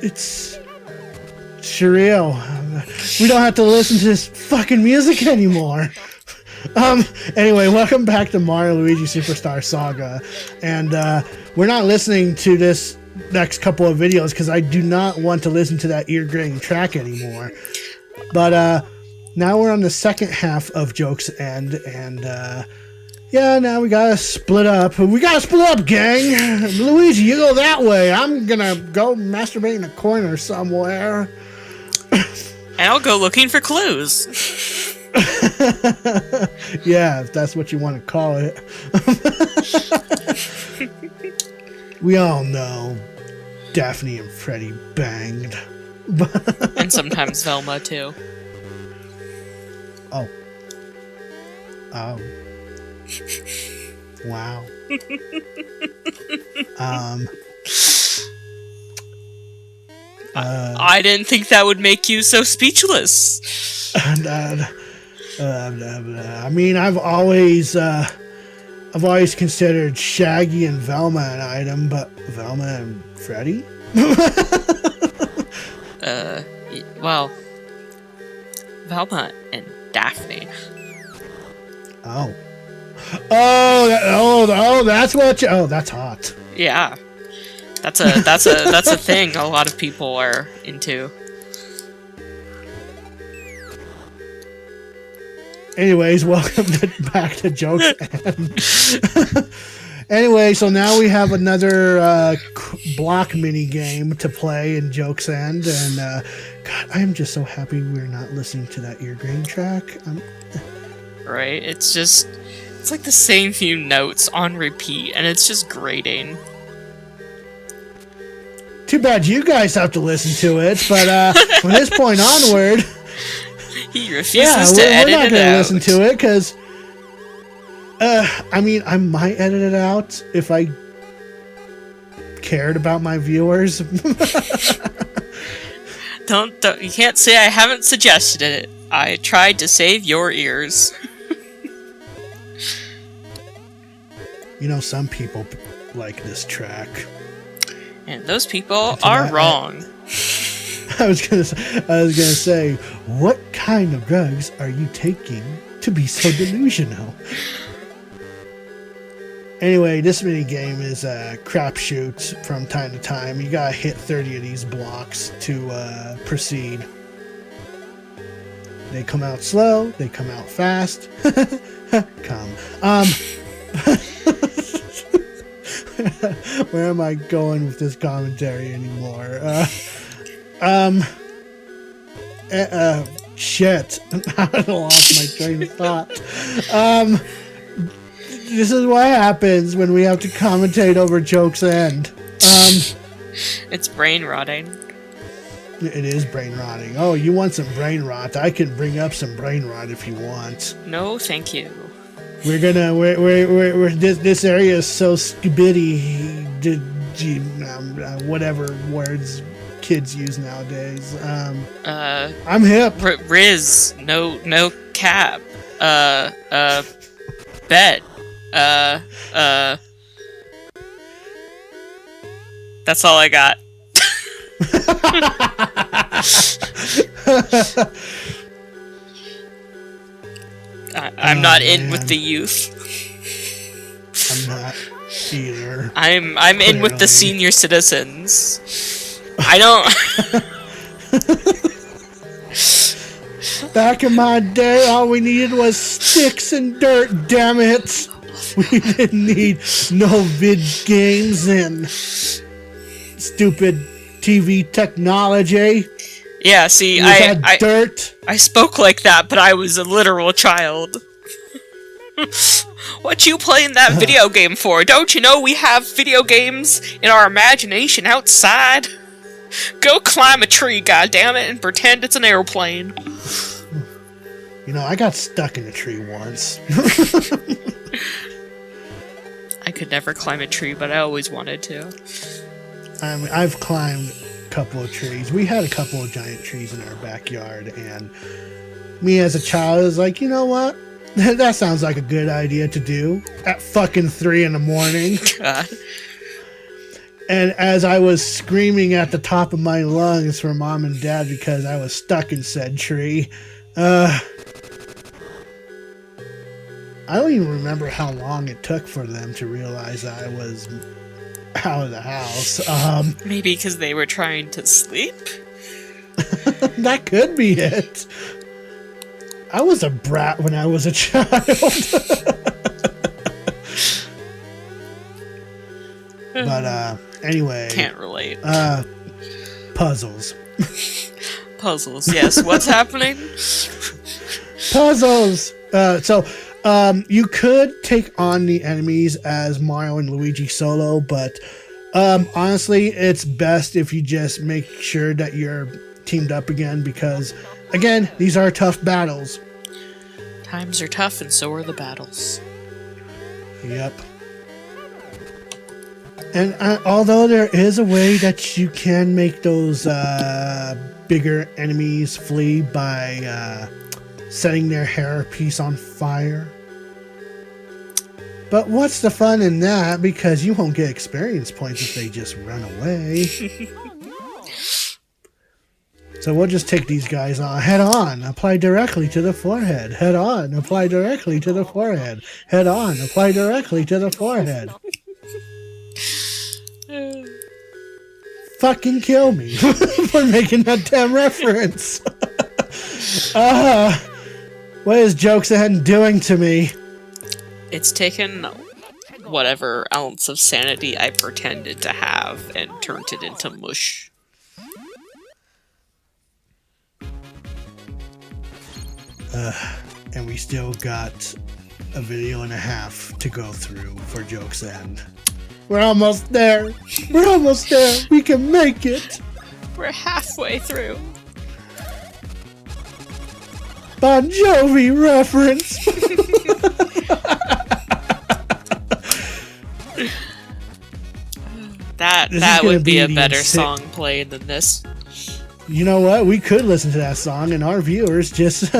It's surreal. We don't have to listen to this fucking music anymore. Anyway, welcome back to Mario Luigi Superstar Saga. And we're not listening to this next couple of videos because I do not want to listen to that ear-grating track anymore. But now we're on the second half of Joke's End, and yeah, now we gotta split up. We gotta split up, gang! Luigi, you go that way. I'm gonna go masturbate in a corner somewhere. And I'll go looking for clues. Yeah, if that's what you want to call it. We all know Daphne and Freddy banged. And sometimes Velma, too. Oh. Wow. I didn't think that would make you so speechless. I mean, I've always considered Shaggy and Velma an item, but Velma and Freddy? Well, Velma and Daphne. Oh, that's what you... Oh, that's hot. Yeah. That's a thing a lot of people are into. Anyways, welcome back to Joke's End. Anyway, so now we have another block mini game to play in Joke's End, and God, I am just so happy we're not listening to that ear-grating track. Right? It's like the same few notes on repeat, and it's just grating. Too bad you guys have to listen to it, but from this point onward... He refuses to edit it out. We're not going to listen to it, because... I mean, I might edit it out if I cared about my viewers. Don't you can't say I haven't suggested it. I tried to save your ears. You know, some people like this track. And those people are wrong. I was gonna say, what kind of drugs are you taking to be so delusional? Anyway, this mini game is a crapshoot from time to time. You gotta hit 30 of these blocks to proceed. They come out slow, they come out fast. Where am I going with this commentary anymore? Shit. I lost my train of thought. This is what happens when we have to commentate over Joke's End. It's brain rotting. It is brain rotting. Oh, you want some brain rot? I can bring up some brain rot if you want. No, thank you. This area is so skibidi, whatever words kids use nowadays. I'm hip. Riz, no cap. Bet. That's all I got. I'm not in with the youth. I'm not either. I'm in with the senior citizens. I don't. Back in my day, all we needed was sticks and dirt. Damn it! We didn't need no vid games and stupid TV technology. Yeah, see, dirt. I spoke like that, but I was a literal child. What you playing that video game for? Don't you know we have video games in our imagination outside? Go climb a tree, goddammit, and pretend it's an airplane. You know, I got stuck in a tree once. I could never climb a tree, but I always wanted to. I mean, I've climbed a couple of trees. We had a couple of giant trees in our backyard, and me as a child was like, you know what? That sounds like a good idea to do at fucking 3 in the morning. God. And as I was screaming at the top of my lungs for mom and dad because I was stuck in said tree, I don't even remember how long it took for them to realize I was out of the house. Maybe because they were trying to sleep? That could be it. I was a brat when I was a child. But anyway. Can't relate. Puzzles. Puzzles, yes. What's happening? Puzzles! You could take on the enemies as Mario and Luigi solo, but honestly, it's best if you just make sure that you're teamed up again because, again, these are tough battles. Times are tough and so are the battles. Yep. And although there is a way that you can make those bigger enemies flee by setting their hairpiece on fire. But what's the fun in that? Because you won't get experience points if they just run away. So we'll just take these guys on head on, apply directly to the forehead. Head on, apply directly to the forehead. Head on, apply directly to the forehead. Fucking kill me for making that damn reference. What is Jokes Ahead doing to me? It's taken whatever ounce of sanity I pretended to have and turned it into mush. And we still got a video and a half to go through for Jokes End. We're almost there. We're almost there. We can make it. We're halfway through. Bon Jovi reference. That would be a better song played than this. You know what? We could listen to that song and our viewers just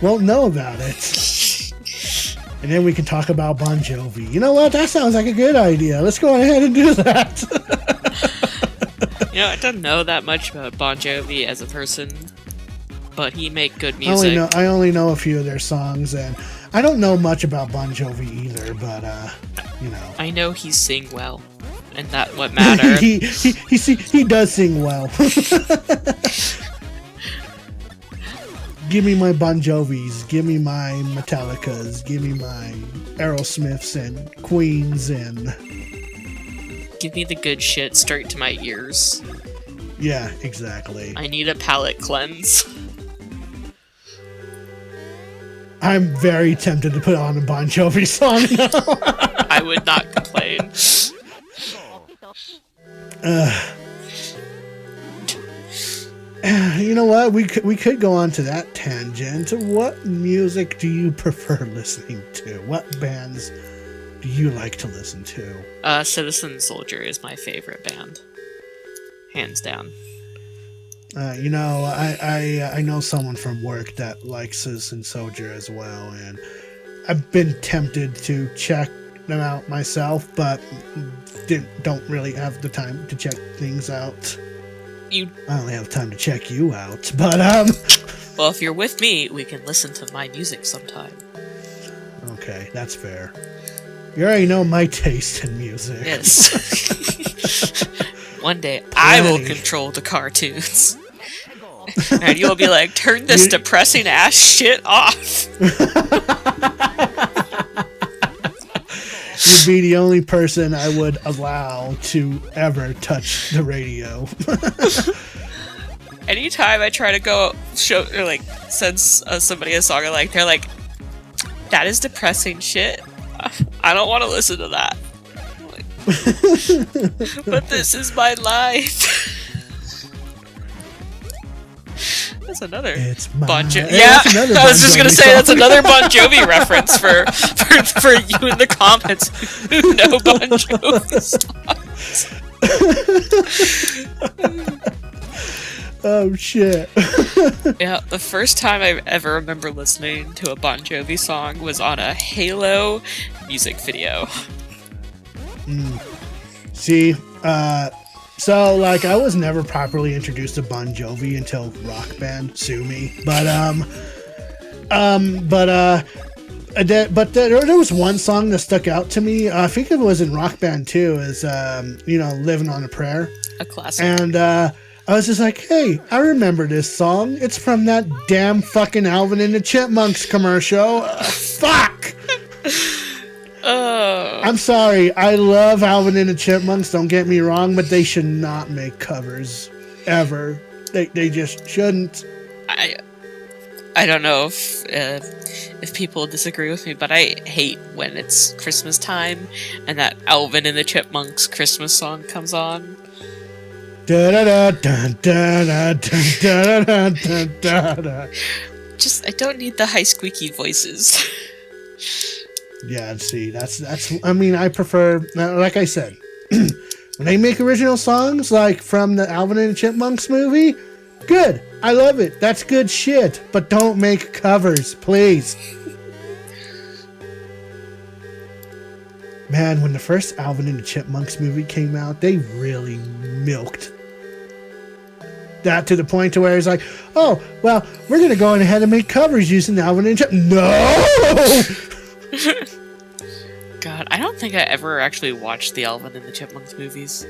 won't know about it. And then we can talk about Bon Jovi. You know what? That sounds like a good idea. Let's go ahead and do that. You know, I don't know that much about Bon Jovi as a person, but he make good music. I only know a few of their songs, and I don't know much about Bon Jovi either, but, you know. I know he sing well, and that's what matters. he does sing well. Give me my Bon Jovis, give me my Metallicas, give me my Aerosmiths and Queens and... Give me the good shit straight to my ears. Yeah, exactly. I need a palate cleanse. I'm very tempted to put on a Bon Jovi song now. I would not complain. You know what? We could go on to that tangent. What music do you prefer listening to? What bands do you like to listen to? Citizen Soldier is my favorite band. Hands down. You know, I know someone from work that likes Citizen Soldier as well, and I've been tempted to check them out myself, but don't really have the time to check things out. I only have time to check you out, but Well, if you're with me, we can listen to my music sometime. Okay, that's fair. You already know my taste in music. Yes. One day, I will control the cartoons. And you'll be like, turn this depressing ass shit off. You'd be the only person I would allow to ever touch the radio. Anytime I try to go show or like send somebody a song I like, they're like, that is depressing shit. I don't want to listen to that. Like, but this is my life. That's another Bon Jovi. Yeah, I was just gonna say that's another Bon Jovi reference for you in the comments who know Bon Jovi songs. Oh shit. Yeah, the first time I ever remember listening to a Bon Jovi song was on a Halo music video. See, so like I was never properly introduced to Bon Jovi until Rock Band. Sue me, there was one song that stuck out to me. I think it was in Rock Band too. Is "Living on a Prayer," a classic. And I was just like, hey, I remember this song. It's from that damn fucking Alvin and the Chipmunks commercial. Fuck. I'm sorry. I love Alvin and the Chipmunks. Don't get me wrong, but they should not make covers ever. They just shouldn't. I don't know if people disagree with me, but I hate when it's Christmas time and that Alvin and the Chipmunks Christmas song comes on. Just, I don't need the high squeaky voices. Yeah, see, that's. I mean, I prefer, like I said, when they make original songs, like from the Alvin and the Chipmunks movie, good. I love it. That's good shit. But don't make covers, please. Man, when the first Alvin and the Chipmunks movie came out, they really milked that to the point to where it's like, oh, well, we're going to go ahead and make covers using Alvin and Chipmunks. No! God, I don't think I ever actually watched the Alvin and the Chipmunks movies.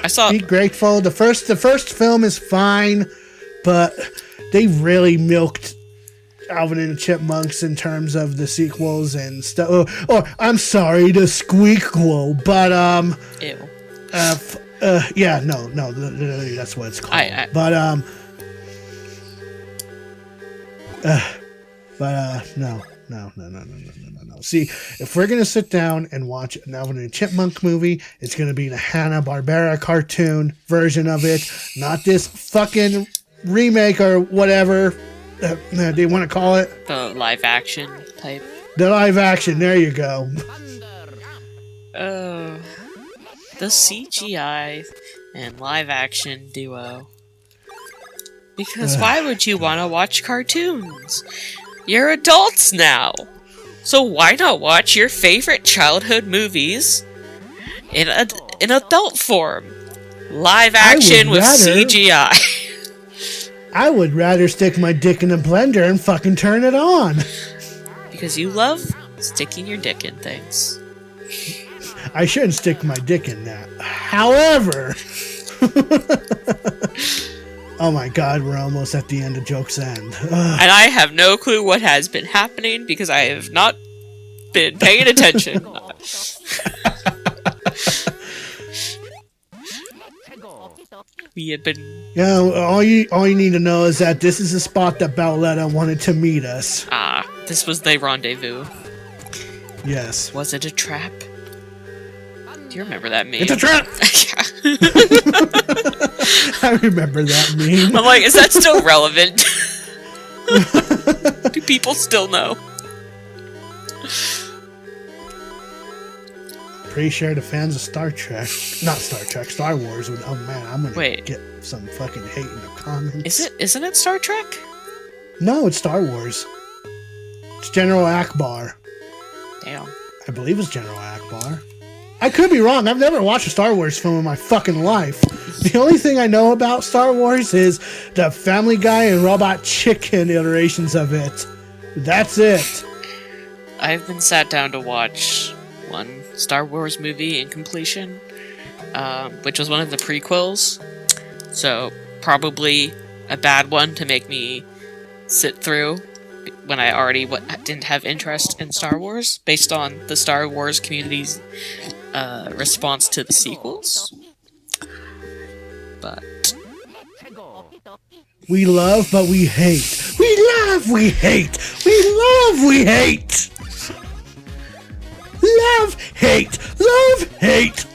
I saw. Be grateful. The first film is fine, but they really milked Alvin and the Chipmunks in terms of the sequels and stuff. Or I'm sorry, the squeakquel, but Ew. yeah, no, that's what it's called. No. See, if we're gonna sit down and watch an Alvin and Chipmunk movie, it's gonna be the Hanna-Barbera cartoon version of it, not this fucking remake or whatever they want to call it. The live action type. The live action. There you go. Oh, the CGI and live action duo. Because why would you want to watch cartoons? You're adults now. So why not watch your favorite childhood movies in adult form? Live action with CGI. I would rather stick my dick in a blender and fucking turn it on. Because you love sticking your dick in things. I shouldn't stick my dick in that. However... Oh my god, we're almost at the end of Joke's End. Ugh. And I have no clue what has been happening because I have not been paying attention. We have been... Yeah, all you need to know is that this is the spot that Bowletta wanted to meet us. Ah, this was the rendezvous. Yes. Was it a trap? Do you remember that meme? It's a trap! I remember that meme. I'm like, is that still relevant? Do people still know? Pretty sure the fans of Star Wars would, oh man, I'm gonna get some fucking hate in the comments. Isn't it Star Trek? No, it's Star Wars. It's General Akbar. Damn. I believe it's General Akbar. I could be wrong. I've never watched a Star Wars film in my fucking life. The only thing I know about Star Wars is the Family Guy and Robot Chicken iterations of it. That's it. I've been sat down to watch one Star Wars movie in completion, which was one of the prequels. So, probably a bad one to make me sit through when I already didn't have interest in Star Wars, based on the Star Wars community's response to the sequels. But we love, but we hate. We love, we hate. We love, we hate. Love, hate. Love, hate.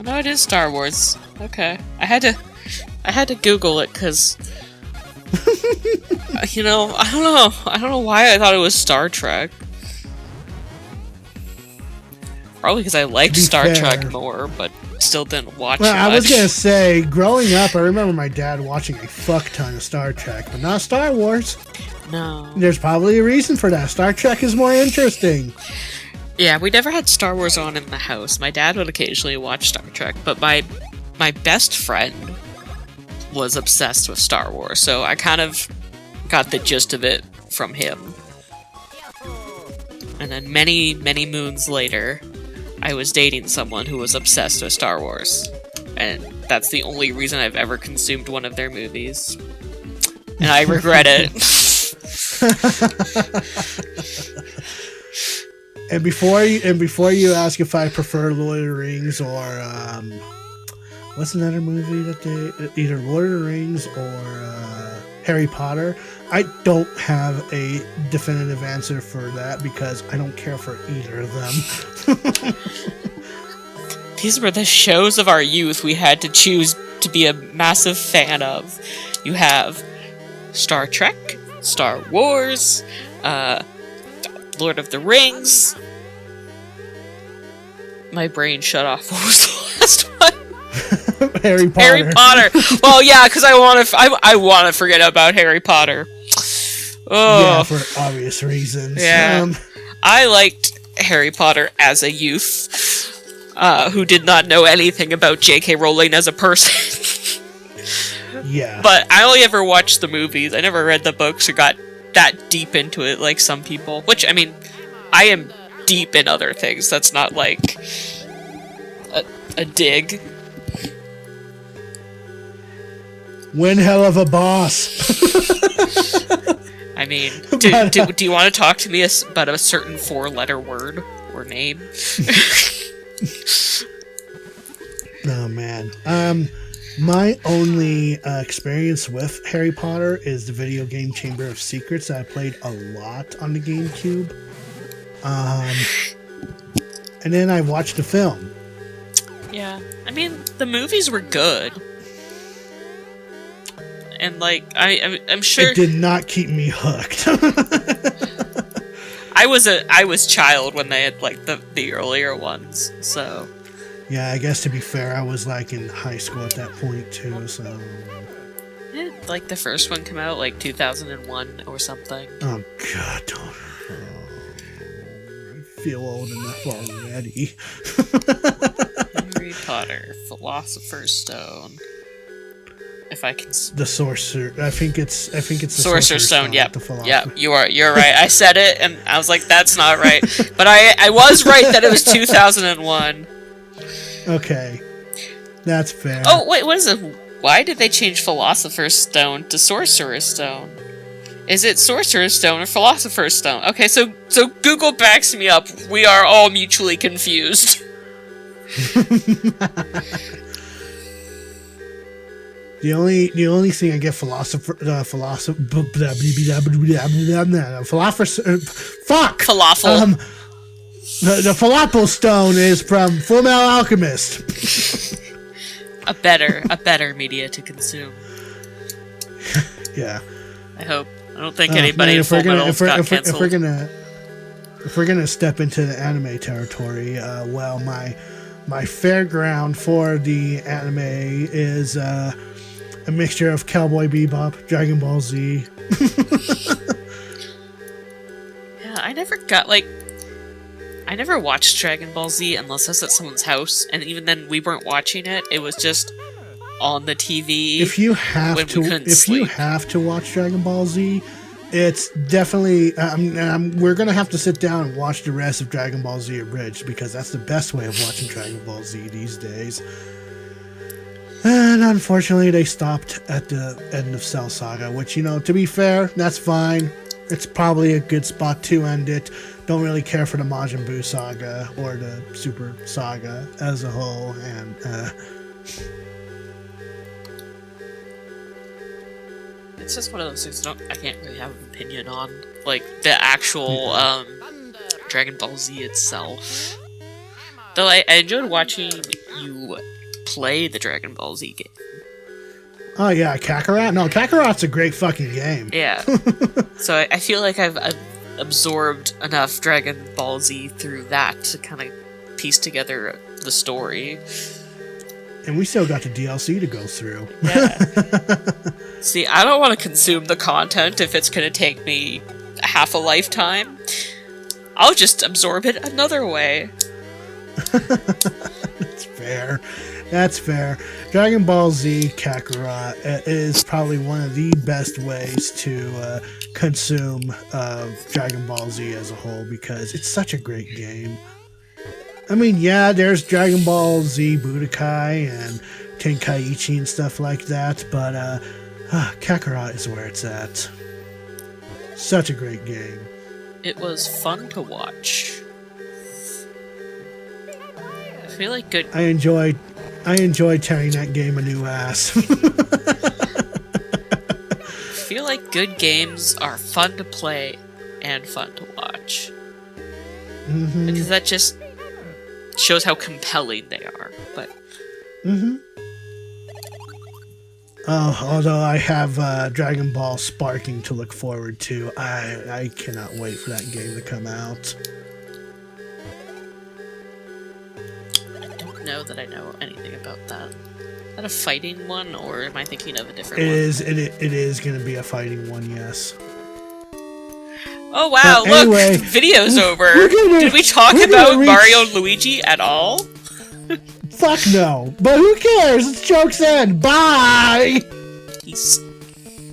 No, it is Star Wars. Okay, I had to Google it because I don't know why I thought it was Star Trek. Probably because I liked Star Trek more, but still didn't watch it much. I was gonna say, growing up, I remember my dad watching a fuck ton of Star Trek, but not Star Wars. No. There's probably a reason for that. Star Trek is more interesting. Yeah, we never had Star Wars on in the house. My dad would occasionally watch Star Trek, but my best friend was obsessed with Star Wars, so I kind of got the gist of it from him. And then many, many moons later, I was dating someone who was obsessed with Star Wars. And that's the only reason I've ever consumed one of their movies. And I regret it. And before you ask if I prefer Lord of the Rings or what's another movie that they either Lord of the Rings or Harry Potter, I don't have a definitive answer for that because I don't care for either of them. These were the shows of our youth we had to choose to be a massive fan of. You have Star Trek, Star Wars, Lord of the Rings. My brain shut off. What was the last one? Harry Potter. Harry Potter. Well, yeah, because I want to forget about Harry Potter. Oh. Yeah, for obvious reasons. Yeah. I liked Harry Potter as a youth, who did not know anything about J.K. Rowling as a person. Yeah. But I only ever watched the movies. I never read the books or got that deep into it like some people. Which, I mean, I am deep in other things. That's not like a dig. One hell of a boss. I mean, do you want to talk to me about a certain 4-letter word or name? Oh, man. My only experience with Harry Potter is the video game Chamber of Secrets that I played a lot on the GameCube. And then I watched the film. Yeah. I mean, the movies were good. And, like, I'm sure... It did not keep me hooked. I was child when they had, like, the earlier ones, so... Yeah, I guess to be fair, I was, like, in high school at that point, too, so... Did, like, the first one come out, like, 2001 or something? Oh, God, don't... I feel old enough already. Harry Potter, Philosopher's Stone... If I can... The Sorcerer... I think it's the Sorcerer's Stone, yep. Yeah, you're right. I said it, and I was like, that's not right. But I was right that it was 2001. Okay. That's fair. Oh, wait, what is it? Why did they change Philosopher's Stone to Sorcerer's Stone? Is it Sorcerer's Stone or Philosopher's Stone? Okay, so Google backs me up. We are all mutually confused. The only thing I get philosopher's fuck Falafel. The falafel stone is from Full Metal Alchemist. a better media to consume. Yeah. I hope. I don't think anybody in Full Metal got canceled. If we're gonna step into the anime territory, well, my fairground for the anime is a mixture of Cowboy Bebop, Dragon Ball Z. Yeah, I never watched Dragon Ball Z unless I was at someone's house, and even then we weren't watching it. It was just on the TV. If you have to watch Dragon Ball Z, it's definitely we're gonna have to sit down and watch the rest of Dragon Ball Z Abridged because that's the best way of watching Dragon Ball Z these days. And unfortunately, they stopped at the end of Cell Saga, which, you know, to be fair, that's fine. It's probably a good spot to end it. Don't really care for the Majin Buu saga or the Super Saga as a whole, and it's just one of those things I can't really have an opinion on, like the actual Dragon Ball Z itself. Though I enjoyed watching you play the Dragon Ball Z game. Oh yeah, Kakarot? No, Kakarot's a great fucking game. Yeah. So I feel like I've absorbed enough Dragon Ball Z through that to kind of piece together the story. And we still got the DLC to go through. Yeah. See, I don't want to consume the content if it's going to take me half a lifetime. I'll just absorb it another way. That's fair. That's fair. Dragon Ball Z Kakarot is probably one of the best ways to consume Dragon Ball Z as a whole because it's such a great game. I mean, yeah, there's Dragon Ball Z Budokai and Tenkaichi and stuff like that, but Kakarot is where it's at. Such a great game. It was fun to watch. I feel like good. I enjoyed tearing that game a new ass. I feel like good games are fun to play and fun to watch. Mm-hmm. Because that just shows how compelling they are. But mm-hmm. Oh, although I have Dragon Ball Sparking to look forward to, I cannot wait for that game to come out. I don't know that I know anything about that. Is that a fighting one, or am I thinking of a different one? It is going to be a fighting one, yes. Oh wow, anyway, look! Video's over! Did we talk about Mario and Luigi at all? Fuck no. But who cares? It's joke's end. Bye! Peace.